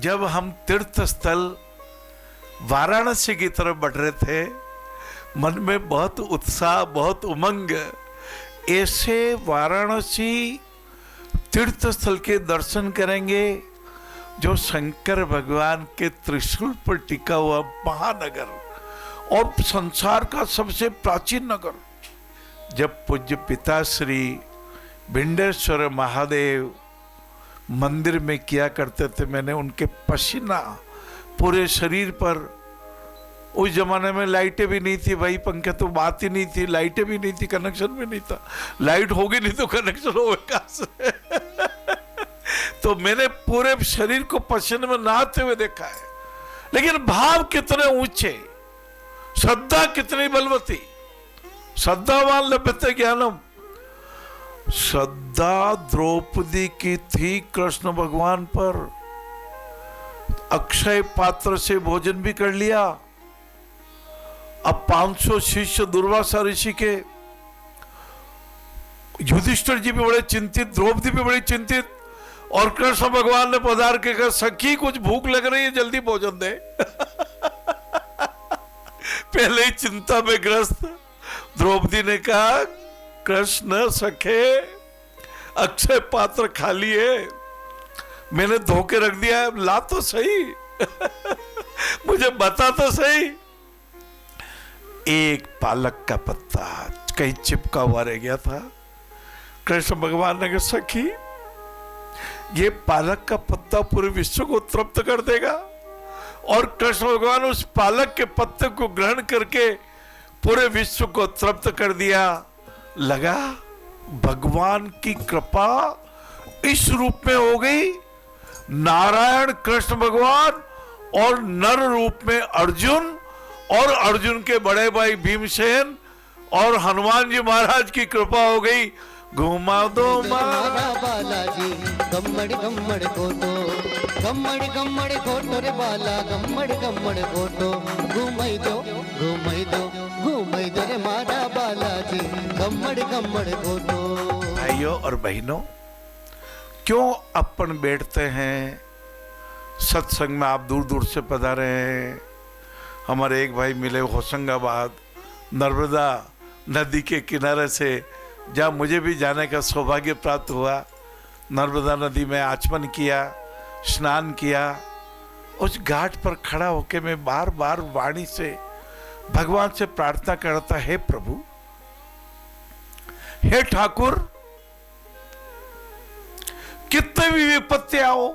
जब हम तीर्थ स्थल वाराणसी की तरफ बढ़ रहे थे, मन में बहुत उत्साह, बहुत उमंग। ऐसे वाराणसी तीर्थ स्थल के दर्शन करेंगे जो शंकर भगवान के त्रिशूल पर टिका हुआ महानगर और संसार का सबसे प्राचीन नगर। जब पूज्य पिताश्री भिंडेश्वर महादेव मंदिर में किया करते थे, मैंने उनके पसीना पूरे शरीर पर, उस जमाने में लाइटें भी नहीं थी भाई, पंखे तो बात ही नहीं थी, लाइटें भी नहीं थी, कनेक्शन भी नहीं था। लाइट होगी नहीं तो कनेक्शन होगा कहां से? तो मैंने पूरे शरीर को पसीने में नहाते हुए देखा है। लेकिन भाव कितने ऊंचे, श्रद्धा कितनी बलवती। श्रद्धावान लभते ज्ञानम। श्रद्धा द्रौपदी की थी कृष्ण भगवान पर। अक्षय पात्र से भोजन भी कर लिया। अब 500 शिष्य दुर्वासा ऋषि के, युधिष्ठिर जी भी बड़े चिंतित, द्रौपदी भी बड़ी चिंतित, और कृष्ण भगवान ने पधार के कहा, सखी कुछ भूख लग रही है, जल्दी भोजन दे। पहले ही चिंता में ग्रस्त द्रौपदी ने कहा, कृष्ण सखे अक्षय पात्र खाली है, मैंने धो के रख दिया है, ला तो सही। मुझे बता तो सही। एक पालक का पत्ता कहीं चिपका हुआ रह गया था। कृष्ण भगवान ने कहा, सखी ये पालक का पत्ता पूरे विश्व को तृप्त कर देगा। और कृष्ण भगवान उस पालक के पत्ते को ग्रहण करके पूरे विश्व को तृप्त कर दिया। लगा भगवान की कृपा इस रूप में हो गई, नारायण कृष्ण भगवान और नर रूप में अर्जुन, और अर्जुन के बड़े भाई भीमसेन और हनुमान जी महाराज की कृपा हो गई। घुमा दो मारा बालाजी, गम्मड़ गम्मड़ कोटो, गम्मड़ गम्मड़ कोटो रे बाला, गम्मड़ गम्मड़ कोटो, घुमाई दो घुमाई दो घुमाई दो रे मारा बालाजी, गम्मड़ गम्मड़ कोटो। भाइयों और बहनों, क्यों अपन बैठते हैं सत्संग में? आप दूर दूर से पधारे हैं। हमारे एक भाई मिले होशंगाबाद, नर्मदा नदी के किनारे से, जहाँ मुझे भी जाने का सौभाग्य प्राप्त हुआ। नर्मदा नदी में आचमन किया, स्नान किया। उस घाट पर खड़ा होकर मैं बार बार वाणी से भगवान से प्रार्थना करता, हे प्रभु, हे ठाकुर, कितने भी विपत्तियां हो,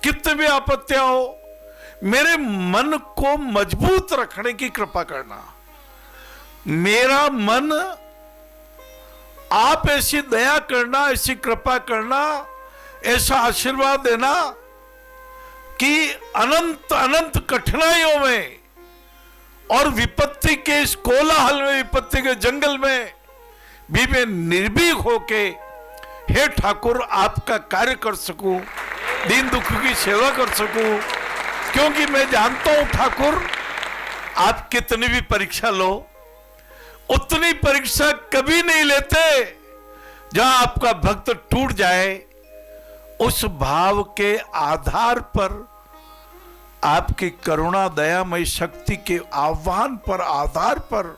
कितने भी आपत्तियां हो, मेरे मन को मजबूत रखने की कृपा करना। मेरा मन, आप ऐसी दया करना, ऐसी कृपा करना, ऐसा आशीर्वाद देना कि अनंत अनंत कठिनाइयों में और विपत्ति के इस कोलाहल में, विपत्ति के जंगल में भी मैं निर्भीक होके, हे ठाकुर, आपका कार्य कर सकूं, दीन दुखी की सेवा कर सकूं। क्योंकि मैं जानता हूं ठाकुर, आप कितनी भी परीक्षा लो, उतनी परीक्षा कभी नहीं लेते जहां आपका भक्त टूट जाए। उस भाव के आधार पर, आपकी करुणा दयामय शक्ति के आह्वान पर, आधार पर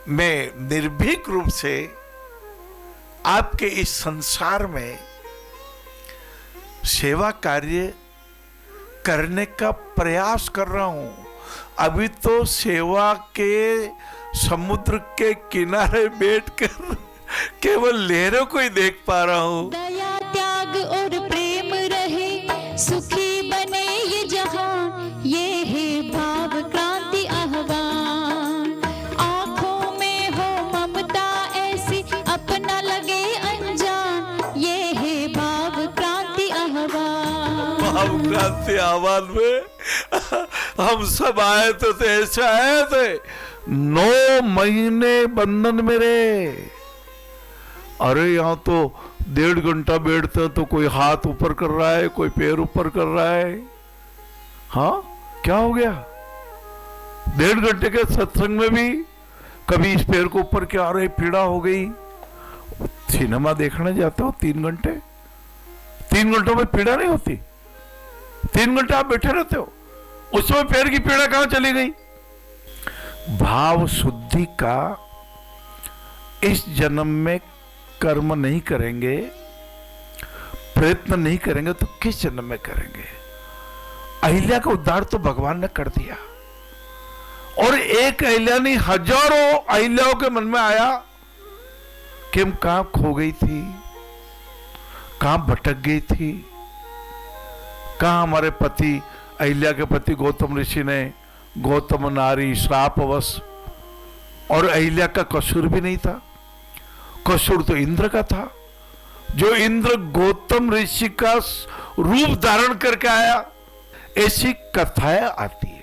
मैं निर्भीक रूप से आपके इस संसार में सेवा कार्य करने का प्रयास कर रहा हूं। अभी तो सेवा के समुद्र के किनारे बैठकर केवल लहरों को ही देख पा रहा हूँ। दया त्याग और प्रेम रहे, सुखी बने ये जहां, ये है भाव क्रांति आह्वान। आंखों में हो ममता ऐसी, अपना लगे अनजान, ये है भाव क्रांति आह्वान। भाव क्रांति आह्वान में हम सब आए तो ऐसे आए थे, 9 महीने बंधन में रहे। अरे यहाँ तो 1.5 घंटा बैठते हैं तो कोई हाथ ऊपर कर रहा है, कोई पैर ऊपर कर रहा है। हाँ, क्या हो गया? 1.5 घंटे के सत्संग में भी कभी इस पैर को ऊपर क्या, अरे पीड़ा हो गई। सिनेमा देखने जाता हो 3 घंटे, 3 घंटों में पीड़ा नहीं होती? 3 घंटे आप बैठे रहते हो, उसमें पैर की पीड़ा कहां चली गई? भाव शुद्धि का इस जन्म में कर्म नहीं करेंगे, प्रयत्न नहीं करेंगे तो किस जन्म में करेंगे? अहिल्या का उद्धार तो भगवान ने कर दिया, और एक अहिल्या नहीं हजारों अहिल्याओं के मन में आया कि हम कहां खो गई थी, कहां भटक गई थी, कहां हमारे पति, अहिल्या के पति गौतम ऋषि ने गौतम नारी श्रापवश, और अहिल्या का कसूर भी नहीं था, कसूर तो इंद्र का था, जो इंद्र गौतम ऋषि का रूप धारण करके आया। ऐसी कथाएं आती है।